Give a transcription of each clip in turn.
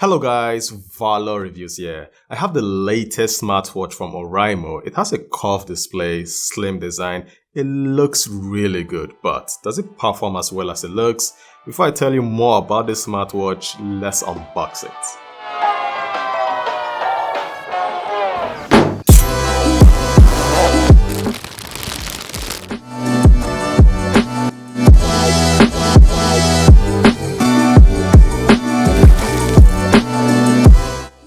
Hello guys, Valor Reviews here. I have the latest smartwatch from Oraimo. It has a curved display, slim design. It looks really good, but does it perform as well as it looks? Before I tell you more about this smartwatch, let's unbox it.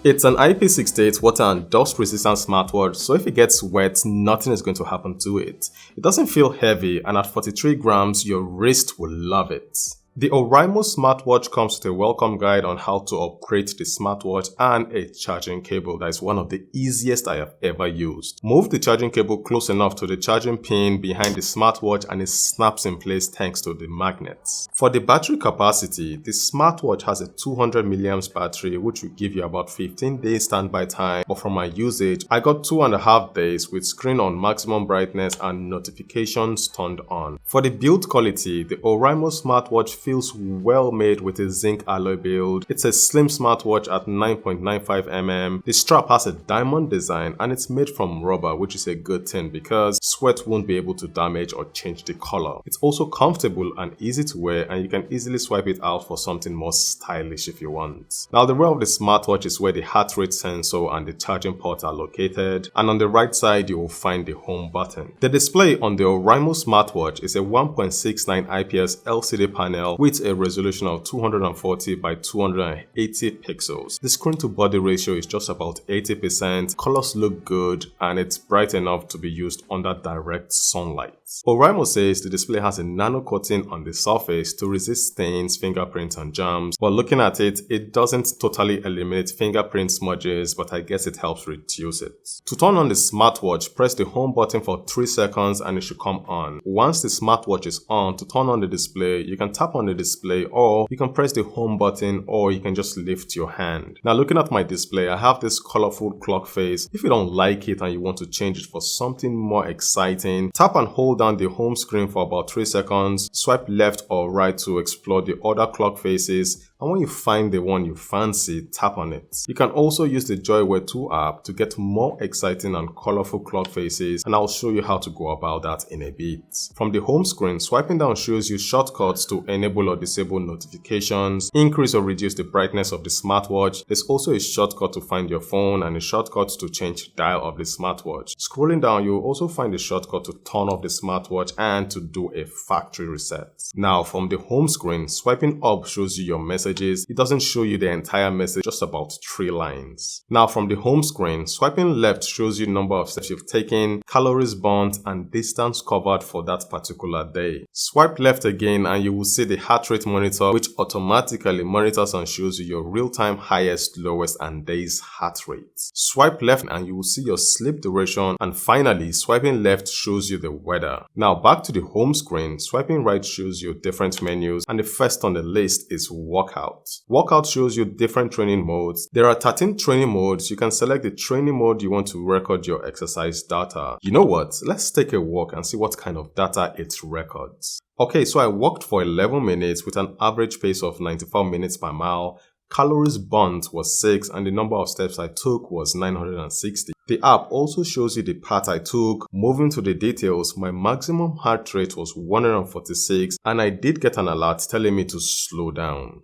It's an IP68 water and dust resistant smartwatch, so if it gets wet, nothing is going to happen to it. It doesn't feel heavy, and at 43 grams, your wrist will love it. The Oraimo smartwatch comes with a welcome guide on how to upgrade the smartwatch and a charging cable that is one of the easiest I have ever used. Move the charging cable close enough to the charging pin behind the smartwatch and it snaps in place thanks to the magnets. For the battery capacity, the smartwatch has a 200 mAh battery which will give you about 15 days standby time, but from my usage, I got 2.5 days with screen on maximum brightness and notifications turned on. For the build quality, the Oraimo smartwatch feels well made with a zinc alloy build. It's a slim smartwatch at 9.95 mm. The strap has a diamond design and it's made from rubber, which is a good thing because sweat won't be able to damage or change the color. It's also comfortable and easy to wear, and you can easily swipe it out for something more stylish if you want. Now the rear of the smartwatch is where the heart rate sensor and the charging port are located, and on the right side you will find the home button. The display on the Oraimo smartwatch is a 1.69 IPS LCD panel with a resolution of 240 by 280 pixels. The screen to body ratio is just about 80%, colors look good, and it's bright enough to be used under direct sunlight. Oraimo says the display has a nano coating on the surface to resist stains, fingerprints, and germs, but looking at it, it doesn't totally eliminate fingerprint smudges, but I guess it helps reduce it. To turn on the smartwatch, press the home button for 3 seconds and it should come on. Once the smartwatch is on, to turn on the display, you can tap on the display, or you can press the home button, or you can just lift your hand. Now looking at my display, I have this colorful clock face. If you don't like it and you want to change it for something more exciting, tap and hold down the home screen for about 3 seconds, swipe left or right to explore the other clock faces, and when you find the one you fancy, tap on it. You can also use the Joyware 2 app to get more exciting and colorful clock faces, and I'll show you how to go about that in a bit. From the home screen, swiping down shows you shortcuts to enable or disable notifications, increase or reduce the brightness of the smartwatch. There's also a shortcut to find your phone and a shortcut to change the dial of the smartwatch. Scrolling down, you'll also find a shortcut to turn off the smartwatch and to do a factory reset. Now from the home screen, swiping up shows you your messages. It doesn't show you the entire message, just about 3 lines. Now from the home screen, swiping left shows you number of steps you've taken, calories burnt, and distance covered for that particular day. Swipe left again and you will see the heart rate monitor, which automatically monitors and shows you your real-time highest, lowest, and days heart rate. Swipe left and you will see your sleep duration, and finally swiping left shows you the weather. Now back to the home screen, swiping right shows you different menus, and the first on the list is workout. Workout shows you different training modes. There are 13 training modes. You can select the training mode you want to record your exercise data. You know what? Let's take a walk and see what kind of data it records. Okay, so I walked for 11 minutes with an average pace of 94 minutes per mile. Calories burnt was 6 and the number of steps I took was 960. The app also shows you the path I took. Moving to the details, my maximum heart rate was 146 and I did get an alert telling me to slow down.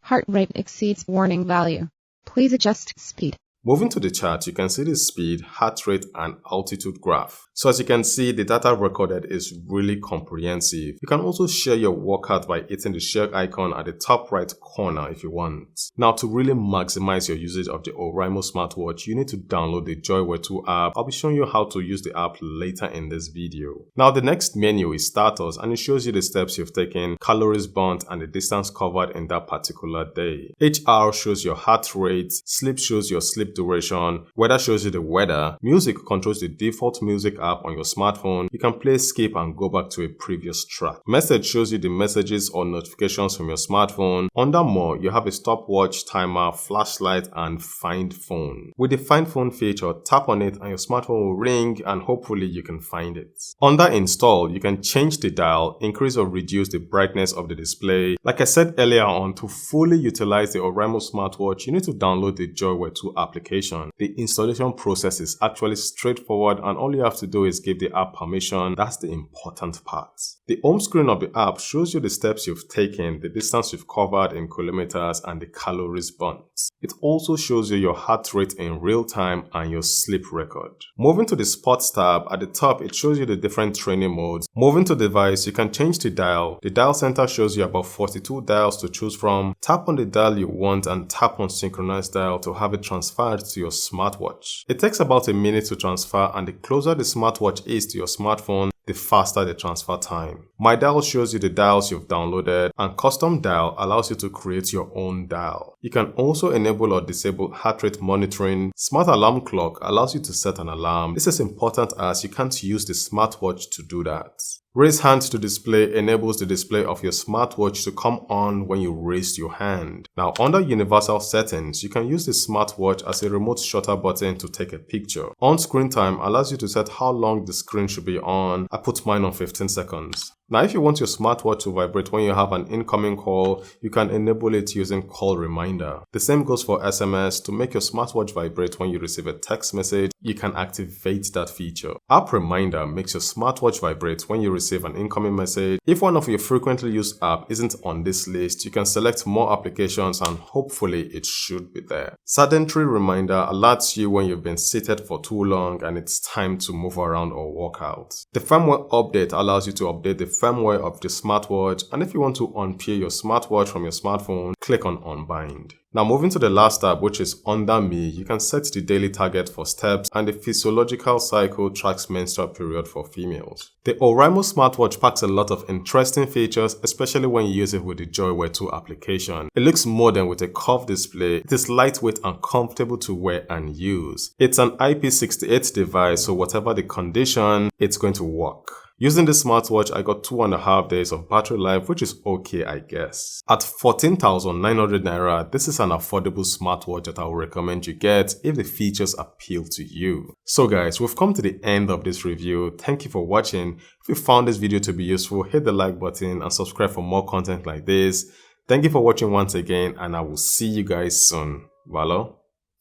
Heart rate exceeds warning value. Please adjust speed. Moving to the chart, you can see the speed, heart rate, and altitude graph. So as you can see, the data recorded is really comprehensive. You can also share your workout by hitting the share icon at the top right corner if you want. Now to really maximize your usage of the Oraimo smartwatch, you need to download the Joyware 2 app. I'll be showing you how to use the app later in this video. Now the next menu is status, and it shows you the steps you've taken, calories burnt, and the distance covered in that particular day. HR shows your heart rate, sleep shows your sleep duration, weather shows you the weather, music controls the default music app on your smartphone, you can play skip and go back to a previous track. Message shows you the messages or notifications from your smartphone. Under more, you have a stopwatch, timer, flashlight, and find phone. With the find phone feature, tap on it and your smartphone will ring and hopefully you can find it. Under install, you can change the dial, increase or reduce the brightness of the display. Like I said earlier on, to fully utilize the Oraimo smartwatch, you need to download the Joyware 2 application. The installation process is actually straightforward and all you have to do is give the app permission. That's the important part. The home screen of the app shows you the steps you've taken, the distance you've covered in kilometers, and the calories burnt. It also shows you your heart rate in real time and your sleep record. Moving to the Sports tab, at the top it shows you the different training modes. Moving to device, you can change the dial. The dial center shows you about 42 dials to choose from. Tap on the dial you want and tap on synchronize dial to have it transferred to your smartwatch. It takes about a minute to transfer, and the closer the smartwatch is to your smartphone, the faster the transfer time. My dial shows you the dials you've downloaded, and custom dial allows you to create your own dial. You can also enable or disable heart rate monitoring. Smart alarm clock allows you to set an alarm. This is important as you can't use the smartwatch to do that. Raise hand to display enables the display of your smartwatch to come on when you raise your hand. Now under universal settings, you can use the smartwatch as a remote shutter button to take a picture. On screen time allows you to set how long the screen should be on. I put mine on 15 seconds. Now if you want your smartwatch to vibrate when you have an incoming call, you can enable it using call reminder. The same goes for SMS. To make your smartwatch vibrate when you receive a text message, you can activate that feature. App reminder makes your smartwatch vibrate when you receive an incoming message. If one of your frequently used apps isn't on this list, you can select more applications and hopefully it should be there. Sedentary reminder alerts you when you've been seated for too long and it's time to move around or walk out. The firmware update allows you to update the firmware of the smartwatch, and if you want to unpair your smartwatch from your smartphone, click on unbind. Now moving to the last tab, which is under me, you can set the daily target for steps, and the physiological cycle tracks menstrual period for females. The Oraimo smartwatch packs a lot of interesting features, especially when you use it with the Joyware 2 application. It looks modern with a curved display. It is lightweight and comfortable to wear and use. It's an IP68 device, so whatever the condition, it's going to work. Using this smartwatch, I got 2.5 days of battery life, which is okay, I guess. At 14,900 Naira, this is an affordable smartwatch that I would recommend you get if the features appeal to you. So guys, we've come to the end of this review. Thank you for watching. If you found this video to be useful, hit the like button and subscribe for more content like this. Thank you for watching once again, and I will see you guys soon. Valo,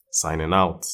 signing out.